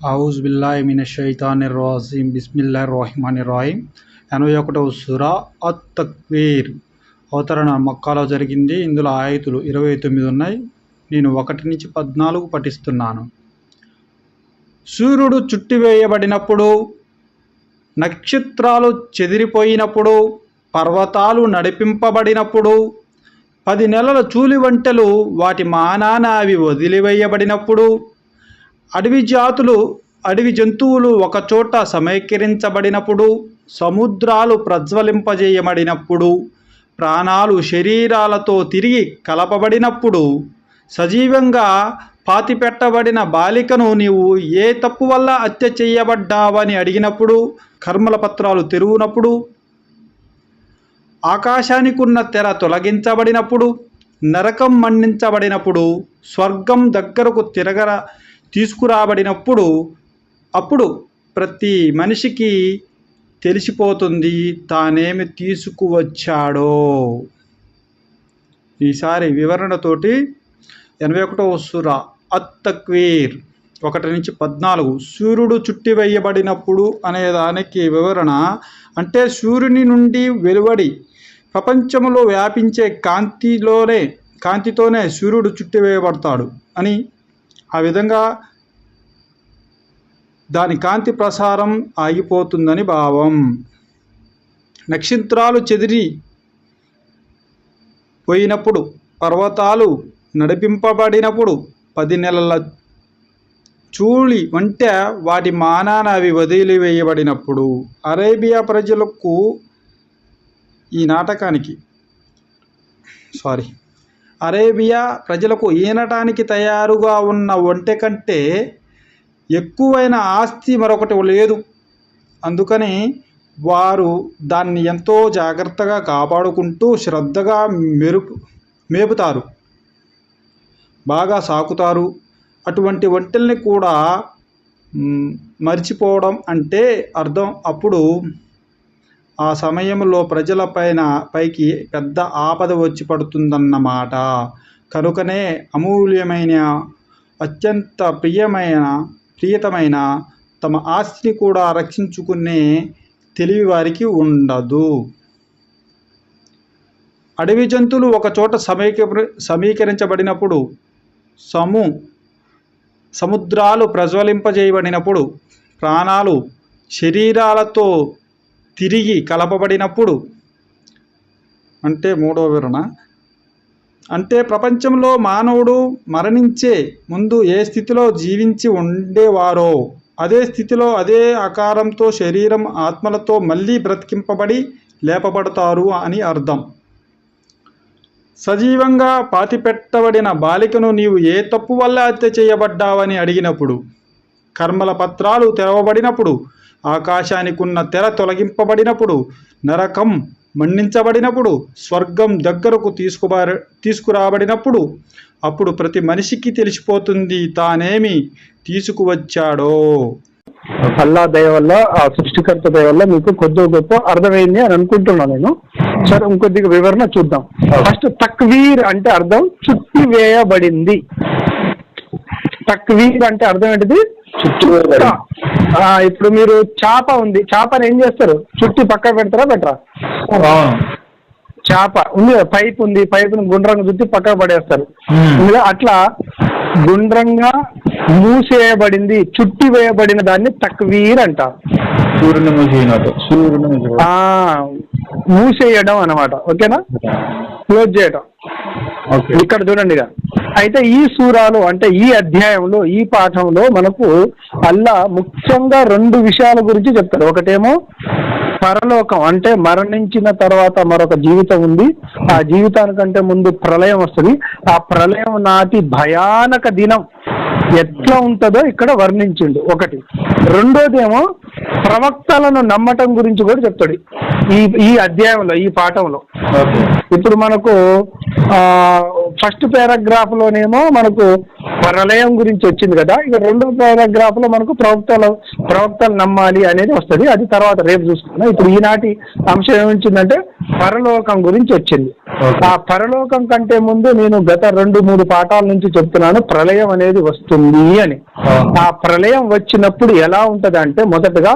ఔజు బిల్లాహి మినష్ షైతానిర్ రజీమ్ బిస్మిల్లాహిర్ రహ్మానిర్ రహీం 81వ సూరా అత్-తక్వీర్ అవతరణ మక్కాలో జరిగింది. ఇందులో ఆయతులు 29 ఉన్నాయి. నేను 1 నుంచి 14 పఠిస్తున్నాను. సూర్యుడు చుట్టివేయబడినప్పుడు, నక్షత్రాలు చెదిరిపోయినప్పుడు, పర్వతాలు నడిపింపబడినప్పుడు, 10 నెలల చూలి వంటలు వాటి మానాన అవి వదిలివేయబడినప్పుడు, అడవి జంతువులు ఒకచోట సమీకరించబడినప్పుడు, సముద్రాలు ప్రజ్వలింపజేయబడినప్పుడు, ప్రాణాలు శరీరాలతో తిరిగి కలపబడినప్పుడు, సజీవంగా పాతిపెట్టబడిన బాలికను నీవు ఏ తప్పు వల్ల హత్య చేయబడ్డావని అడిగినప్పుడు, కర్మల పత్రాలు తెరువునప్పుడు, ఆకాశానికున్న తెర తొలగించబడినప్పుడు, నరకం మండించబడినప్పుడు, స్వర్గం దగ్గరకు తీసుకురాబడినప్పుడు, అప్పుడు ప్రతి మనిషికి తెలిసిపోతుంది తానేమి తీసుకువచ్చాడో. ఈసారి వివరణతోటి 81వ సూరా అత్-తక్వీర్ 1 నుంచి 14. సూర్యుడు చుట్టివేయబడినప్పుడు అనేదానికి వివరణ అంటే సూర్యుని నుండి వెలువడి ప్రపంచంలో వ్యాపించే కాంతితోనే సూర్యుడు చుట్టివేయబడతాడు అని, ఆ విధంగా దాని కాంతి ప్రసారం ఆగిపోతుందని భావం. నక్షత్రాలు చెదిరి పోయినప్పుడు, పర్వతాలు నడిపింపబడినప్పుడు, 10 నెలల చూళి వంట వాటి మానాన అవి వదిలివేయబడినప్పుడు. అరేబియా ప్రజలకు ఈనటానికి తయారుగా ఉన్న ఒంటె కంటే ఎక్కువైన ఆస్తి మరొకటి లేదు. అందుకని వారు దాన్ని ఎంతో జాగ్రత్తగా కాపాడుకుంటూ శ్రద్ధగా మేపుతారు, బాగా సాకుతారు. అటువంటి ఒంటెల్ని కూడా మర్చిపోవడం అంటే అర్థం. అప్పుడు ఆ సమయంలో ప్రజల పైకి పెద్ద ఆపద వచ్చి పడుతుందన్నమాట. కనుకనే అమూల్యమైన, అత్యంత ప్రియతమైన తమ ఆస్తిని కూడా రక్షించుకునే తెలివి వారికి ఉండదు. అడవి జంతువులు ఒకచోట సమీకరించబడినప్పుడు, సముద్రాలు ప్రజ్వలింపజేయబడినప్పుడు, ప్రాణాలు శరీరాలతో తిరిగి కలపబడినప్పుడు అంటే 3వ వివరణ అంటే ప్రపంచంలో మానవుడు మరణించే ముందు ఏ స్థితిలో జీవించి ఉండేవారో అదే స్థితిలో అదే ఆకారంతో శరీరం ఆత్మలతో మళ్ళీ బ్రతికింపబడి లేపబడతారు అని అర్థం. సజీవంగా పాతిపెట్టబడిన బాలికను నీవు ఏ తప్పు వల్ల హత్య చేయబడ్డావని అడిగినప్పుడు, కర్మల పత్రాలు తెరవబడినప్పుడు, ఆకాశానికున్న తెర తొలగింపబడినప్పుడు, నరకం మండించబడినప్పుడు, స్వర్గం దగ్గరకు తీసుకురాబడినప్పుడు, అప్పుడు ప్రతి మనిషికి తెలిసిపోతుంది తానేమి తీసుకువచ్చాడో. అల్లా దయ వల్ల, ఆ సృష్టికర్త దయ వల్ల మీకు కొద్ది గొప్ప అర్థమైంది అని అనుకుంటున్నాను నేను. సరే, ఇంకొద్దిగా వివరణ చూద్దాం. ఫస్ట్ తక్వీర్ అంటే అర్థం చుట్టివేయబడింది. తక్వీర్ అంటే అర్థం ఏంటిది? ఇప్పుడు మీరు చేప ఉంది, చేపని ఏం చేస్తారు? చుట్టి పక్క పెడతారా పెట్టరా? చేప ఉంది, పైప్ ఉంది, పైపుని గుండ్రంగా చుట్టి పక్కకు పడేస్తారు. అట్లా గుండ్రంగా మూసేయబడింది, చుట్టి వేయబడిన దాన్ని తక్వీర్ అంటారు. మూసేయడం అన్నమాట. ఓకేనా? క్లోజ్ చేయడం. ఇక్కడ చూడండి. అయితే ఈ సూరాలో అంటే ఈ అధ్యాయంలో, ఈ పాఠంలో మనకు అల్లా ముఖ్యంగా 2 విషయాల గురించి చెప్తారు. ఒకటేమో పరలోకం అంటే మరణించిన తర్వాత మరొక జీవితం ఉంది, ఆ జీవితానికంటే ముందు ప్రళయం వస్తుంది. ఆ ప్రళయం నాటి భయానక దినం ఎట్లా ఉంటుందో ఇక్కడ వర్ణించిండు ఒకటి. రెండోదేమో ప్రవక్తలను నమ్మటం గురించి కూడా చెప్తాడు ఈ అధ్యాయంలో, ఈ పాఠంలో. ఇప్పుడు మనకు ఫస్ట్ పారాగ్రాఫ్ లోనేమో మనకు ప్రళయం గురించి వచ్చింది కదా, ఇక 2వ పారాగ్రాఫ్ లో మనకు ప్రవక్తలు నమ్మాలి అనేది వస్తుంది. అది తర్వాత రేపు చూసుకున్నాం. ఇప్పుడు ఈనాటి అంశం ఏమిచ్చిందంటే పరలోకం గురించి వచ్చింది. ఆ పరలోకం కంటే ముందు నేను గత 2-3 పాఠాల నుంచి చెప్తున్నాను ప్రళయం అనేది వస్తుంది అని. ఆ ప్రళయం వచ్చినప్పుడు ఎలా ఉంటది అంటే, మొదటగా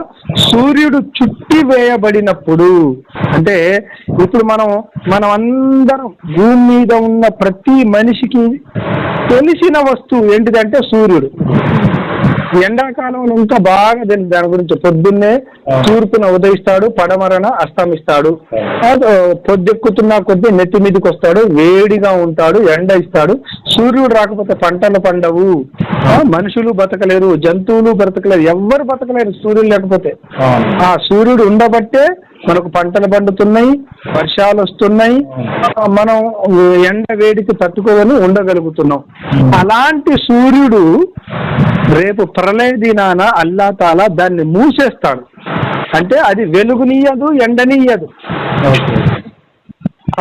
సూర్యుడు చుట్టి వేయబడినప్పుడు, అంటే ఇప్పుడు మనం అందరం భూమి మీద ఉన్న ప్రతి మనిషికి తెలిసిన వస్తువు ఏంటిదంటే సూర్యుడు. ఎండాకాలంలో ఇంకా బాగా తెలుసు దాని గురించి. పొద్దున్నే తూర్పున ఉదయిస్తాడు, పడమరన అస్తమిస్తాడు. పొద్దెక్కుతున్నా కొద్దీ నెత్తి మీదకి వస్తాడు, వేడిగా ఉంటాడు, ఎండ ఇస్తాడు. సూర్యుడు రాకపోతే పంటలు పండవు, మనుషులు బతకలేరు, జంతువులు బ్రతకలేరు, ఎవ్వరు బతకలేరు సూర్యుడు లేకపోతే. ఆ సూర్యుడు ఉండబట్టే మనకు పంటలు పండుతున్నాయి, వర్షాలు వస్తున్నాయి, మనం ఎండ వేడికి తట్టుకోదని ఉండగలుగుతున్నాం. అలాంటి సూర్యుడు రేపు ప్రళయ దినాన అల్లా తాలా దాన్ని మూసేస్తాడు. అంటే అది వెలుగునియదు, ఎండనియదు,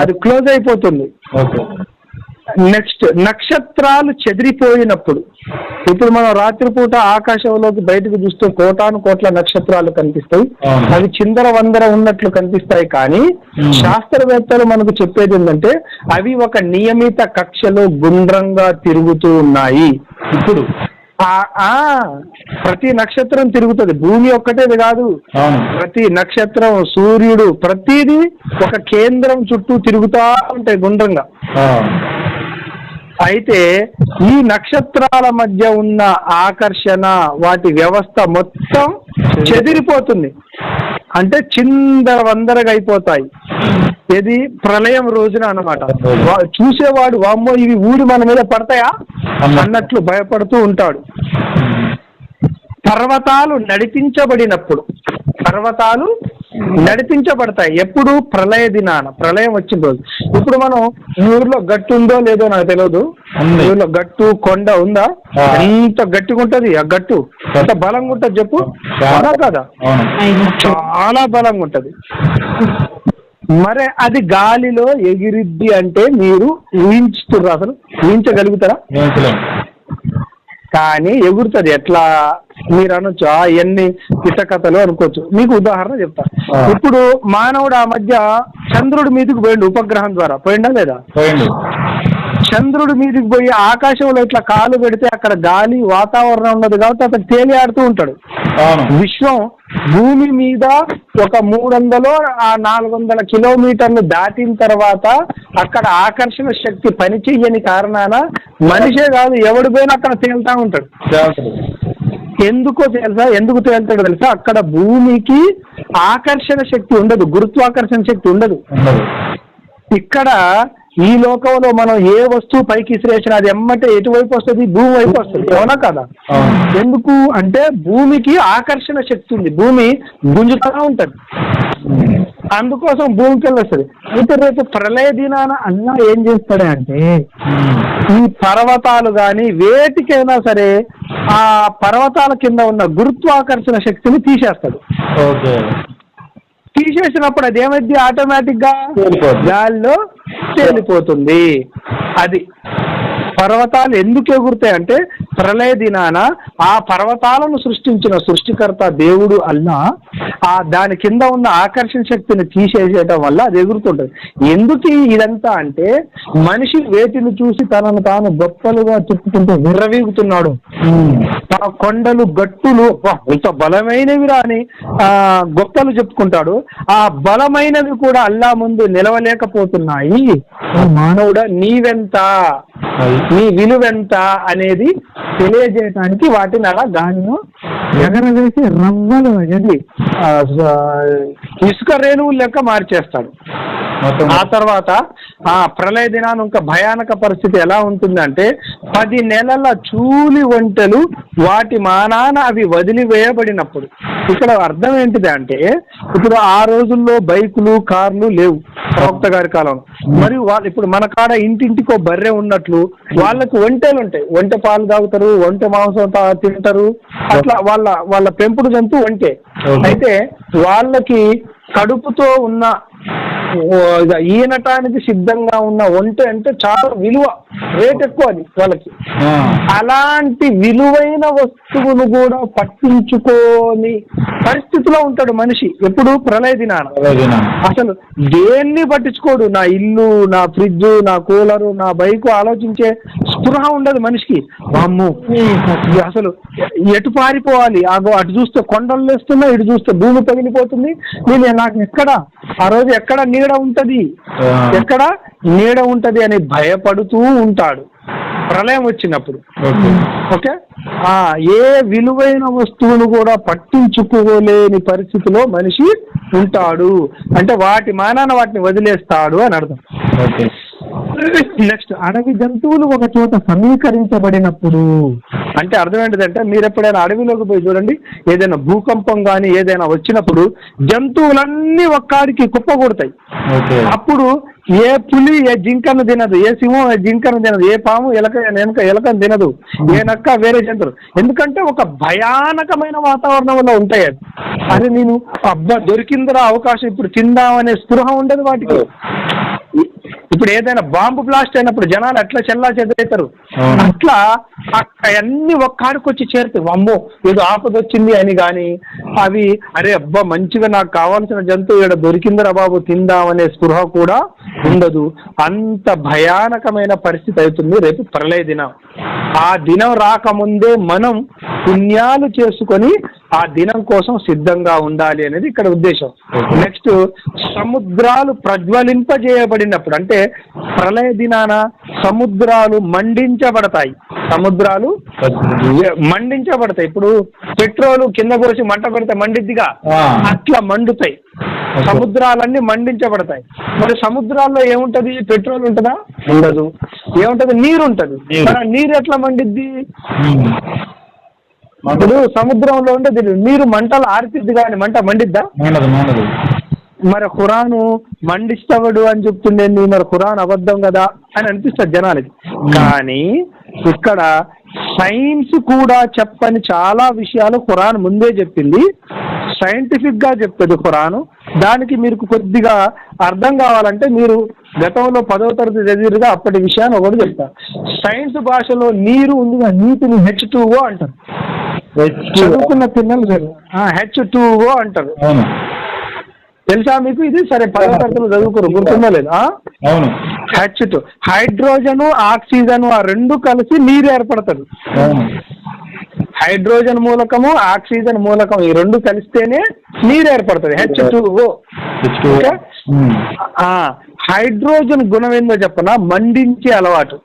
అది క్లోజ్ అయిపోతుంది. నెక్స్ట్, నక్షత్రాలు చెదిరిపోయినప్పుడు, ఇప్పుడు మనం రాత్రిపూట ఆకాశంలోకి బయటకు చూస్తే కోటాను కోట్ల నక్షత్రాలు కనిపిస్తాయి. అవి చిందర వందర ఉన్నట్లు కనిపిస్తాయి. కానీ శాస్త్రవేత్తలు మనకు చెప్పేది ఏంటంటే అవి ఒక నియమిత కక్షలో గుండ్రంగా తిరుగుతూ ఉన్నాయి. ఇప్పుడు ప్రతి నక్షత్రం తిరుగుతుంది, భూమి ఒక్కటేది కాదు. ప్రతి నక్షత్రం, సూర్యుడు, ప్రతిదీ ఒక కేంద్రం చుట్టూ తిరుగుతా ఉంటాయి గుండ్రంగా. అయితే ఈ నక్షత్రాల మధ్య ఉన్న ఆకర్షణ, వాటి వ్యవస్థ మొత్తం చెదిరిపోతుంది. అంటే చిందర వందరగా అయిపోతాయి. ఇది ప్రళయం రోజున అన్నమాట. చూసేవాడు వామ్మో ఇవి ఊరి మన మీద పడతాయా అన్నట్లు భయపడుతూ ఉంటాడు. పర్వతాలు నడిపించబడతాయి. ఎప్పుడు? ప్రళయ దినాన, ప్రళయం వచ్చిన రోజు. ఇప్పుడు మనం ఈ ఊర్లో గట్టు ఉందో లేదో నాకు తెలియదు. ఊర్లో గట్టు, కొండ ఉందా? ఎంత గట్టిగా ఉంటది ఆ గట్టు, ఎంత బలంగా ఉంటది చెప్పు. అవునా కదా? చాలా బలంగా ఉంటది. మరి అది గాలిలో ఎగిరిద్ది అంటే మీరు ఊహించుతుర్రు? అసలు ఊహించగలుగుతారా? కానీ ఎగురుతుంది. ఎట్లా మీరు అనొచ్చు, ఎన్ని కథలు అనుకోవచ్చు. మీకు ఉదాహరణ చెప్తా. ఇప్పుడు మానవుడు ఆ మధ్య చంద్రుడి మీదకి పోయిండు, ఉపగ్రహం ద్వారా పోయిండా లేదా? చంద్రుడి మీదకి పోయి ఆకాశంలో ఇట్లా కాలు పెడితే అక్కడ గాలి, వాతావరణం ఉన్నది కాబట్టి అతను తేలి ఆడుతూ ఉంటాడు. విశ్వం భూమి మీద ఒక 300-400 కిలోమీటర్లు దాటిన తర్వాత అక్కడ ఆకర్షణ శక్తి పనిచేయని కారణాన మనిషే కాదు ఎవడు పోయినా అక్కడ తేలుతా ఉంటాడు. ఎందుకు తేలుతాడో తెలుసా? అక్కడ భూమికి ఆకర్షణ శక్తి ఉండదు, గురుత్వాకర్షణ శక్తి ఉండదు. ఇక్కడ ఈ లోకంలో మనం ఏ వస్తువు పైకి ఇసిరేసినా అది ఎమ్మటే ఎటువైపు వస్తుంది? భూమి వైపు వస్తుంది. అవునా కదా? ఎందుకు అంటే భూమికి ఆకర్షణ శక్తి ఉంది, భూమి గుంజుతా ఉంటది, అందుకోసం భూమికి వెళ్ళొస్తుంది. అయితే రేపు ప్రళయ దినాన అన్నా ఏం చేస్తాడే అంటే ఈ పర్వతాలు కానీ వేటికైనా సరే ఆ పర్వతాల కింద ఉన్న గురుత్వాకర్షణ శక్తిని తీసేస్తాడు. తీసేసినప్పుడు అది ఏమైంది? ఆటోమేటిక్ గా గాల్లో తేలిపోతుంది. అది పర్వతాలు ఎందుకు ఎగురుతాయి అంటే ప్రళయ దినాన ఆ పర్వతాలను సృష్టించిన సృష్టికర్త దేవుడు అల్లా దాని కింద ఉన్న ఆకర్షణ శక్తిని తీసేసేయటం వల్ల అది ఎగురుతుంటది. ఎందుకు ఇదంతా అంటే మనిషి వేటిని చూసి తనను తాను గొప్పలుగా చెప్పుకుంటూ విర్రవీగుతున్నాడు. తన కొండలు, గట్టులు ఇంత బలమైనవిరా అని గొప్పలు చెప్పుకుంటాడు. ఆ బలమైనవి కూడా అల్లా ముందు నిలవలేకపోతున్నాయి. మానవుడా నీవెంత, నీ విలువెంత అనేది తెలియజేయడానికి వాటిని అలా గాలిలో ఎగరవేసి రవ్వలు ఇసుక రేణువులు లెక్క మార్చేస్తాడు. ఆ తర్వాత ఆ ప్రళయ దినాన్ని ఇంకా భయానక పరిస్థితి ఎలా ఉంటుందంటే 10 నెలల చూలి ఒంటెలు వాటి మానాన అవి వదిలివేయబడినప్పుడు. ఇక్కడ అర్థం ఏంటిది అంటే ఇప్పుడు ఆ రోజుల్లో బైకులు, కార్లు లేవు ప్రవక్త గారి కాలంలో. మరియు వాళ్ళు ఇప్పుడు మన కాడ ఇంటింటికో బర్రె ఉన్నట్లు వాళ్ళకు ఒంటెలు ఉంటాయి. ఒంటె పాలు తాగుతారు, ఒంటె మాంసం తింటారు. అట్లా వాళ్ళ పెంపుడు జంతువు ఒంటె. అయితే వాళ్ళకి కడుపుతో ఉన్న ఈనటానికి సిద్ధంగా ఉన్న ఒంటె అంటే చాలా విలువ, రేట్ ఎక్కువ అది వాళ్ళకి. అలాంటి విలువైన వస్తువును కూడా పట్టించుకోని పరిస్థితిలో ఉంటాడు మనిషి ఎప్పుడు ప్రళయ దినాన. అసలు దేన్ని పట్టించుకోడు, నా ఇల్లు, నా ఫ్రిడ్జ్, నా కూలరు, నా బైకు ఆలోచించే స్పృహ ఉండదు మనిషికి. అమ్ము అసలు ఎటు పారిపోవాలి, అటు చూస్తే కొండలు లేస్తున్నా, ఇటు చూస్తే భూమి పగిలిపోతుంది, నేను నాకు ఎక్కడ ఆ రోజు ఎక్కడ నీడ ఉంటది, ఎక్కడ నీడ ఉంటది అని భయపడుతూ ఉంటాడు ప్రళయం వచ్చినప్పుడు. ఓకే, ఏ విలువైన వస్తువును కూడా పట్టించుకోలేని పరిస్థితిలో మనిషి ఉంటాడు అంటే వాటి మానాన వాటిని వదిలేస్తాడు అని అర్థం. నెక్స్ట్, అడవి జంతువులు ఒక చోట సమీకరించబడినప్పుడు అంటే అర్థం ఏంటిదంటే, మీరు ఎప్పుడైనా అడవిలోకి పోయి చూడండి, ఏదైనా భూకంపం కానీ ఏదైనా వచ్చినప్పుడు జంతువులన్నీ ఒక్కడికి కుప్పకూడతాయి. అప్పుడు ఏ పులి ఏ జింకను తినదు, ఏ సింహం ఏ జింకను తినదు, ఏ పాము ఎలకను తినదు, ఏ నక్క వేరే జంతువులు. ఎందుకంటే ఒక భయానకమైన వాతావరణంలో ఉంటాయి. అది నేను అబ్బా దొరికిందిరా అవకాశం ఇప్పుడు తిందామనే స్పృహ ఉండదు వాటికి. ఇప్పుడు ఏదైనా బాంబు బ్లాస్ట్ అయినప్పుడు జనాలు ఎట్లా చెల్లా చెదరవుతారు, అట్లా అవన్నీ ఒక్కడికి వచ్చి చేరుతాయి. అమ్మో ఏదో ఆపద వచ్చింది అని. కానీ అవి అరే అబ్బా మంచిగా నాకు కావాల్సిన జంతువు ఇక్కడ దొరికిందిరా బాబు తిందామనే స్పృహ కూడా ఉండదు. అంత భయానకమైన పరిస్థితి అవుతుంది రేపు ప్రళయ దినం. ఆ దినం రాకముందే మనం పుణ్యాలు చేసుకొని ఆ దినం కోసం సిద్ధంగా ఉండాలి అనేది ఇక్కడ ఉద్దేశం. నెక్స్ట్, సముద్రాలు ప్రజ్వలింపజేయబడినప్పుడు అంటే ప్రళయ దినాన సముద్రాలు మండించబడతాయి. సముద్రాలు మండించబడతాయి. ఇప్పుడు పెట్రోల్ కింద పోసి మంట పెడితే మండిద్దిగా, అట్లా మండుతాయి. సముద్రాలన్నీ మండించబడతాయి. మరి సముద్రాల్లో ఏముంటది, పెట్రోల్ ఉంటుందా? ఉండదు. ఏముంటది? నీరు ఉంటది. నీరు ఎట్లా మండిద్ది? ఇప్పుడు సముద్రంలో ఉండేది నీరు మంటలు ఆర్పిద్ది కానీ మంట మండిద్దా? మరి ఖురాను మండిస్తాడు అని చెప్తుండేది, మరి ఖురాన్ అబద్ధం కదా అని అనిపిస్తుంది జనాలకి. కానీ ఇక్కడ సైన్స్ కూడా చెప్పని చాలా విషయాలు ఖురాన్ ముందే చెప్పింది. సైంటిఫిక్ గా చెప్తుంది ఖురాను. దానికి మీరు కొద్దిగా అర్థం కావాలంటే మీరు గతంలో 10వ తరగతి చదివిరుగా, అప్పటి విషయాన్ని ఒకటి చెప్తారు. సైన్స్ భాషలో నీరు ఉందిగా, నీటిని H2O అంటారు. చదువుకున్న పిల్లలు H2O అంటారు. తెలుసా మీకు ఇది? సరే 10వ తరగతిలో చదువుకోరు, గుర్తుందో లేదు? H2 హైడ్రోజన్ ఆక్సిజన్ ఆ రెండు కలిసి నీరు ఏర్పడుతుంది. హైడ్రోజన్ మూలకము ఆక్సిజన్ మూలకం ఈ రెండు కలిస్తేనే నీరు ఏర్పడుతుంది, H2O. హైడ్రోజన్ గుణం ఏందో చెప్పనా? మండించే అలవాటు.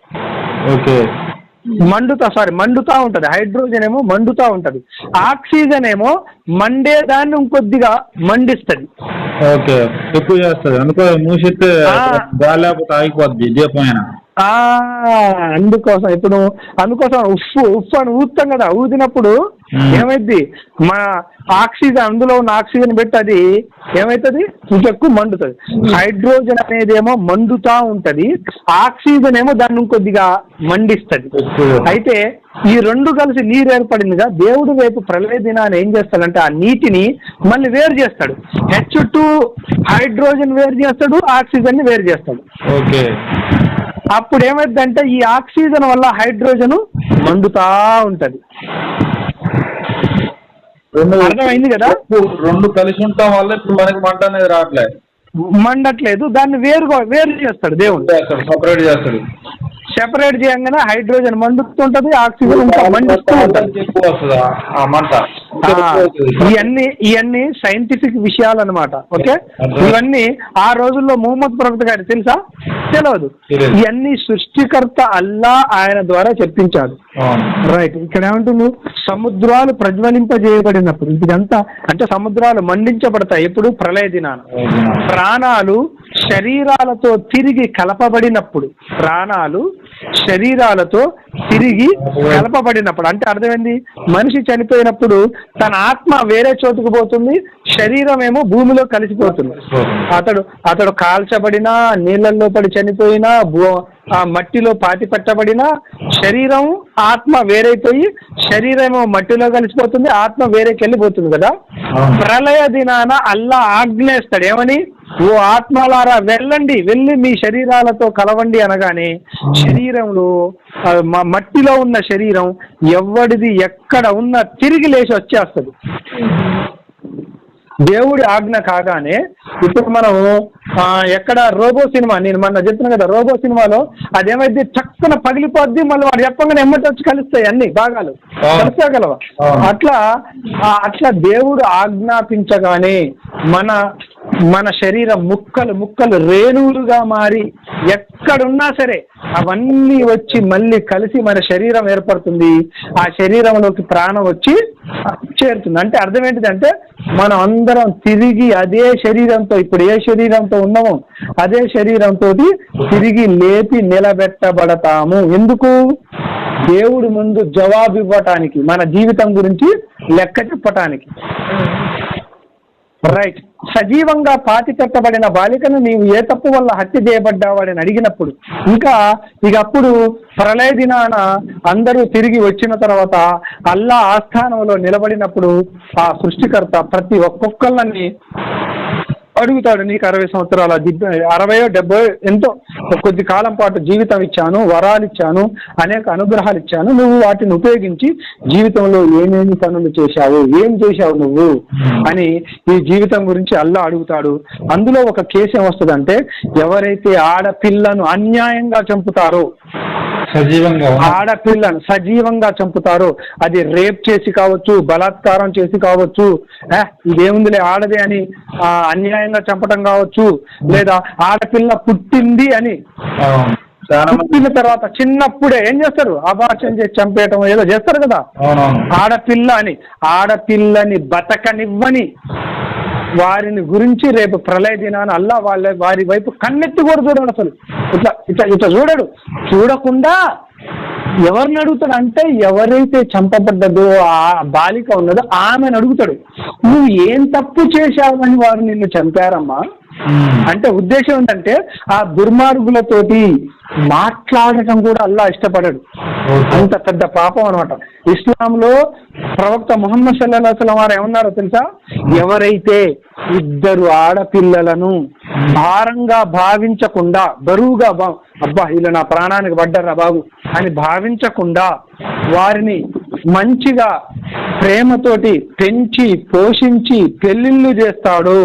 మండుతా ఉంటది. హైడ్రోజన్ ఏమో మండుతా ఉంటది, ఆక్సిజన్ ఏమో మండేదాన్ని ఇంకొద్దిగా మండిస్తుంది. ఎక్కువ చేస్తుంది. మూసితే లేకపోతే ఆగిపోద్ది దీపమైన. అందుకోసం ఉఫ్ అని ఊదుతాం కదా, ఊదినప్పుడు ఏమైద్ది, మన ఆక్సిజన్ అందులో ఉన్న ఆక్సిజన్ పెట్టి అది ఏమైతుంది, ఇంకెక్కువ మండుతుంది. హైడ్రోజన్ అనేది ఏమో మండుతా ఉంటది, ఆక్సిజన్ ఏమో దాన్ని ఇంకొద్దిగా మండిస్తుంది. అయితే ఈ రెండు కలిసి నీరు ఏర్పడిందిగా, దేవుడు రేపు ప్రళయ దినాన్ని ఏం చేస్తాడంటే ఆ నీటిని మళ్ళీ వేరు చేస్తాడు. H2 హైడ్రోజన్ వేరు చేస్తాడు, ఆక్సిజన్ ని వేరు చేస్తాడు. అప్పుడు ఏమైందంటే ఈ ఆక్సిజన్ వల్ల హైడ్రోజన్ మండుతా ఉంటది. అర్థమైంది కదా? రెండు కలిసి ఉండటం వల్ల ఇప్పుడు మనకి మంట అనేది రావట్లేదు, మండట్లేదు. దాన్ని వేరు చేస్తాడు దేవుడు, సెపరేట్ చేయగానే హైడ్రోజన్ మండుతుంటది, ఆక్సిజన్ ఇంకా మండిస్తూ ఉంటది. ఇవన్నీ సైంటిఫిక్ విషయాలు అన్నమాట. ఓకే, ఇవన్నీ ఆ రోజుల్లో ముహమ్మద్ ప్రవక్త గారు తెలుసా? తెలియదు. ఇవన్నీ సృష్టికర్త అల్లా ఆయన ద్వారా చెప్పించాడు. రైట్. ఇక్కడ ఏమంటుంది? సముద్రాలు ప్రజ్వలింపజేయబడినప్పుడు, ఇదంతా అంటే సముద్రాలు మండించబడతాయి ఎప్పుడు? ప్రళయ దినాన. ప్రాణాలు శరీరాలతో తిరిగి కలపబడినప్పుడు, ప్రాణాలు శరీరాలతో తిరిగి కలపబడినప్పుడు అంటే అర్థమైంది, మనిషి చనిపోయినప్పుడు తన ఆత్మ వేరే చోటుకు పోతుంది, శరీరం ఏమో భూమిలో కలిసిపోతుంది. అతడు కాల్చబడినా, నీళ్ళల్లో పడి చనిపోయినా, ఆ మట్టిలో పాతి పెట్టబడినా శరీరం ఆత్మ వేరైపోయి శరీరమేమో మట్టిలో కలిసిపోతుంది, ఆత్మ వేరేకి వెళ్ళిపోతుంది కదా. ప్రళయ దినాన అల్లా ఆజ్ఞేస్తాడు ఏమని? ఓ ఆత్మలారా వెళ్ళండి, వెళ్ళి మీ శరీరాలతో కలవండి అనగానే శరీరంలో మట్టిలో ఉన్న శరీరం ఎవడిది ఎక్కడ ఉన్నా తిరిగి లేచి వచ్చేస్తుంది. దేవుడి ఆజ్ఞ కాగానే ఇప్పుడు మనం ఎక్కడ రోబో సినిమా, నేను మొన్న చెప్తున్నా కదా, రోబో సినిమాలో అదేమైతే చక్కన పగిలిపోద్ది, మళ్ళీ వాడు చెప్పగానే ఎమ్మటి వచ్చి కలుస్తాయి అన్ని భాగాలు, కలుస్తాగలవా? అట్లా దేవుడు ఆజ్ఞాపించగానే మన శరీరం ముక్కలు ముక్కలు రేణువులుగా మారి ఎక్కడున్నా సరే అవన్నీ వచ్చి మళ్ళీ కలిసి మన శరీరం ఏర్పడుతుంది. ఆ శరీరంలోకి ప్రాణం వచ్చి చేరుతుంది. అంటే అర్థం ఏంటిదంటే మనం అందరం తిరిగి అదే శరీరంతో, ఇప్పుడు ఏ శరీరంతో ఉన్నామో అదే శరీరంతో తిరిగి లేపి నిలబెట్టబడతాము. ఎందుకు? దేవుడి ముందు జవాబు ఇవ్వటానికి, మన జీవితం గురించి లెక్క చెప్పటానికి. రైట్. సజీవంగా పాతి పెట్టబడిన బాలికను నీవు ఏ తప్పు వల్ల హత్య చేయబడ్డావాడని అడిగినప్పుడు, ఇక అప్పుడు ప్రళయ దినాన అందరూ తిరిగి వచ్చిన తర్వాత అల్లా ఆస్థానంలో నిలబడినప్పుడు ఆ సృష్టికర్త ప్రతి ఒక్కొక్కళ్ళని అడుగుతాడు, నీకు 60 సంవత్సరాల 60 70 ఎంతో కొద్ది కాలం పాటు జీవితం ఇచ్చాను, వరాలు ఇచ్చాను, అనేక అనుగ్రహాలు ఇచ్చాను, నువ్వు వాటిని ఉపయోగించి జీవితంలో ఏమేమి పనులు చేశావు, ఏం చేశావు నువ్వు అని ఈ జీవితం గురించి అల్లా అడుగుతాడు. అందులో ఒక కేసు ఏమొస్తుందంటే, ఎవరైతే ఆడపిల్లను అన్యాయంగా చంపుతారో, ఆడపిల్లను సజీవంగా చంపుతారో, అది రేప్ చేసి కావచ్చు, బలాత్కారం చేసి కావచ్చు, ఇదేముందిలే ఆడదే అని అన్యాయంగా చంపడం కావచ్చు, లేదా ఆడపిల్ల పుట్టింది అని పుట్టిన తర్వాత చిన్నప్పుడే ఏం చేస్తారు, అబార్షన్ చేసి చంపేయటం ఏదో చేస్తారు కదా, ఆడపిల్ల అని. ఆడపిల్లని బతకనివ్వని వారిని గురించి రేపు ప్రళయ దినాన అల్లా వారి వైపు కన్నెత్తి కూడా చూడడు. అసలు ఇట్లా చూడడు. చూడకుండా ఎవరిని అడుగుతాడు అంటే, ఎవరైతే చంపబడ్డదో ఆ బాలిక ఉన్నదో ఆమెను అడుగుతాడు, నువ్వు ఏం తప్పు చేశావని వారు నిన్ను చంపారమ్మా అంటే. ఉద్దేశం ఏంటంటే ఆ దుర్మార్గులతోటి మాట్లాడటం కూడా అల్లా ఇష్టపడడు. అంత పెద్ద పాపం అనమాట. ఇస్లాంలో ప్రవక్త ముహమ్మద్ సల్లల్లాహు అలైహి వసల్లం వారు ఏమన్నారో తెలుసా? ఎవరైతే 2 ఆడపిల్లలను భారంగా భావించకుండా, బరువుగా అబ్బా ఇలా నా ప్రాణానికి పడ్డారా బాబు అని భావించకుండా వారిని మంచిగా ప్రేమతోటి పెంచి పోషించి పెళ్లిళ్ళు చేస్తాడు,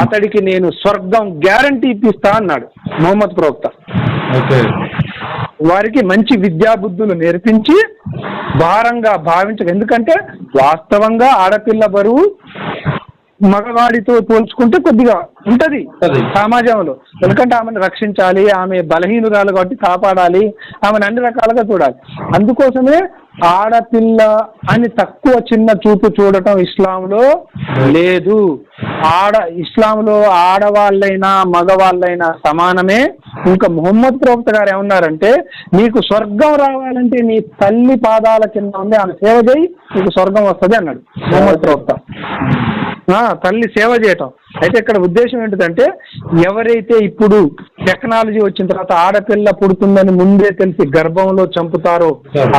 అతడికి నేను స్వర్గం గ్యారంటీ ఇప్పిస్తా అన్నాడు ముహమ్మద్ ప్రవక్త. వారికి మంచి విద్యాబుద్ధులు నేర్పించి భారంగా ఎందుకంటే వాస్తవంగా ఆడపిల్ల బరువు మగవాడితో పోల్చుకుంటే కొద్దిగా ఉంటది సమాజంలో. ఎందుకంటే ఆమెను రక్షించాలి, ఆమె బలహీనురాలు కాబట్టి కాపాడాలి, ఆమెను అన్ని రకాలుగా చూడాలి. అందుకోసమే ఆడపిల్ల అని తక్కువ చిన్న చూపు చూడటం ఇస్లాంలో లేదు. ఇస్లాంలో ఆడవాళ్ళైనా మగవాళ్ళైనా సమానమే. ఇంకా ముహమ్మద్ ప్రవక్త గారు ఏమన్నారంటే, నీకు స్వర్గం రావాలంటే నీ తల్లి పాదాల కింద ఉంది, ఆమె సేవ చేయి, నీకు స్వర్గం వస్తుంది అన్నాడు ముహమ్మద్ ప్రవక్త. తల్లి సేవ చేయటం. అయితే ఇక్కడ ఉద్దేశం ఏంటిదంటే, ఎవరైతే ఇప్పుడు టెక్నాలజీ వచ్చిన తర్వాత ఆడపిల్ల పుడుతుందని ముందే తెలిసి గర్భంలో చంపుతారో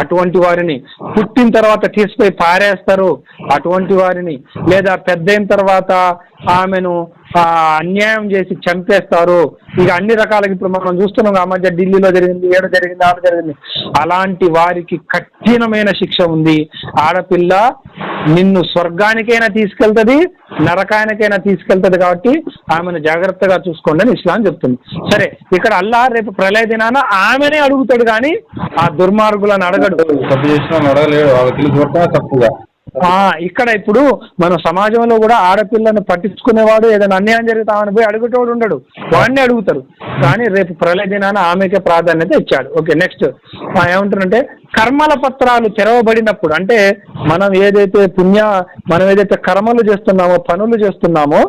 అటువంటి వారిని, పుట్టిన తర్వాత తీసిపోయి పారేస్తారో అటువంటి వారిని, లేదా పెద్దయిన తర్వాత ఆమెను అన్యాయం చేసి చంపేస్తారు, ఇక అన్ని రకాలుగా ఇప్పుడు మనం చూస్తున్నాం. ఆ మధ్య ఢిల్లీలో జరిగింది, ఆడ జరిగింది. అలాంటి వారికి కఠినమైన శిక్ష ఉంది. ఆడపిల్ల నిన్ను స్వర్గానికైనా తీసుకెళ్తుంది, నరకానికైనా తీసుకెళ్తుంది, కాబట్టి ఆమెను జాగ్రత్తగా చూసుకోండి అని ఇస్లాం చెప్తుంది. సరే, ఇక్కడ అల్లాహ్ రేపు ప్రళయ దినాన ఆమెనే అడుగుతాడు కానీ ఆ దుర్మార్గులను అడగడు. ఇక్కడ ఇప్పుడు మన సమాజంలో కూడా ఆడపిల్లను పట్టించుకునేవాడు, ఏదైనా అన్యాయం జరుగుతామని పోయి అడుగుతోడు ఉండడు, వాడిని అడుగుతారు. కానీ రేపు ప్రళయ దినాన ఆమెకే ప్రాధాన్యత ఇచ్చాడు. ఓకే, నెక్స్ట్ ఏమంటారంటే, కర్మల పత్రాలు తెరవబడినప్పుడు, అంటే మనం ఏదైతే కర్మలు చేస్తున్నామో, పనులు చేస్తున్నామో,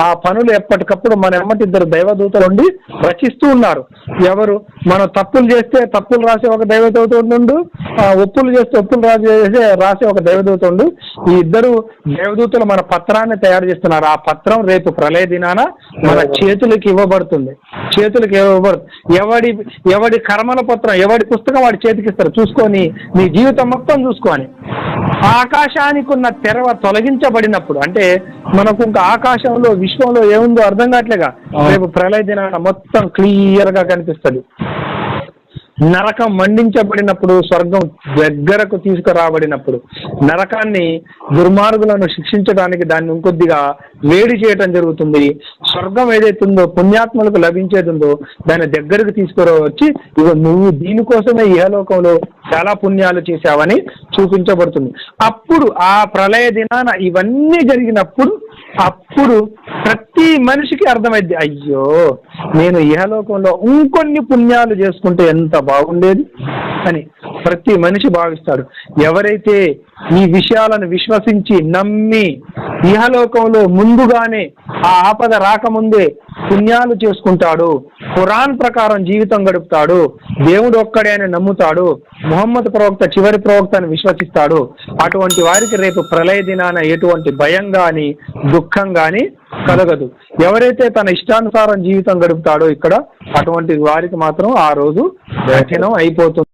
ఆ పనులు ఎప్పటికప్పుడు మన ఎమ్మటి 2 దైవదూతలు ఉండి రచిస్తూ ఉన్నారు. ఎవరు? మనం తప్పులు చేస్తే తప్పులు రాసే ఒక దైవదూత ఉండు, ఒప్పులు చేస్తే ఒప్పులు రాసే ఒక దైవదూత ఉండు, ఈ ఇద్దరు దేవదూతలు మన పత్రాన్ని తయారు చేస్తున్నారు. ఆ పత్రం రేపు ప్రళయ దినాన మన చేతులకి ఇవ్వబడుతుంది. ఎవడి కర్మల పత్రం, ఎవడి పుస్తకం వాడి చేతికి ఇస్తారు. చూసుకొని నీ జీవితం మొత్తం చూసుకొని ఆకాశానికి ఉన్న తెరవ తొలగించబడినప్పుడు, అంటే మనకు ఇంకా ఆకాశంలో విశ్వంలో ఏముందో అర్థం కావట్లేగా, రేపు ప్రళయ దినాన మొత్తం క్లియర్ గా కనిపిస్తుంది. నరకం మండించబడినప్పుడు, స్వర్గం దగ్గరకు తీసుకురాబడినప్పుడు, నరకాన్ని దుర్మార్గులను శిక్షించడానికి దాన్ని ఇంకొద్దిగా వేడి చేయటం జరుగుతుంది. స్వర్గం ఏదైతే ఉందో పుణ్యాత్మలకు లభించేది ఉందో దాన్ని దగ్గరకు తీసుకురావచ్చి ఇగో నువ్వు దీనికోసమే ఇహలోకంలో చాలా పుణ్యాలు చేశావని చూపించబడుతుంది. అప్పుడు ఆ ప్రళయ దినాన ఇవన్నీ జరిగినప్పుడు అప్పుడు ప్రతి మనిషికి అర్థమైంది, అయ్యో నేను ఇహలోకంలో ఇంకొన్ని పుణ్యాలు చేసుకుంటే ఎంత బాగుండేది అని ప్రతి మనిషి భావిస్తాడు. ఎవరైతే ఈ విషయాలను విశ్వసించి నమ్మి ఇహలోకంలో ముందుగానే ఆ ఆపద రాకముందే పుణ్యాలు చేసుకుంటాడు, ఖురాన్ ప్రకారం జీవితం గడుపుతాడు, దేవుడు ఒక్కడే అని నమ్ముతాడు, ముహమ్మద్ ప్రవక్త చివరి ప్రవక్త అని విశ్వసిస్తాడు, అటువంటి వారికి రేపు ప్రళయ దినాన ఎటువంటి భయం గాని దుఃఖం గాని కలగదు. ఎవరైతే తన ఇష్టానుసారం జీవితం గడుపుతాడో ఇక్కడ అటువంటి వారికి మాత్రం ఆ రోజు కఠినం అయిపోతుంది.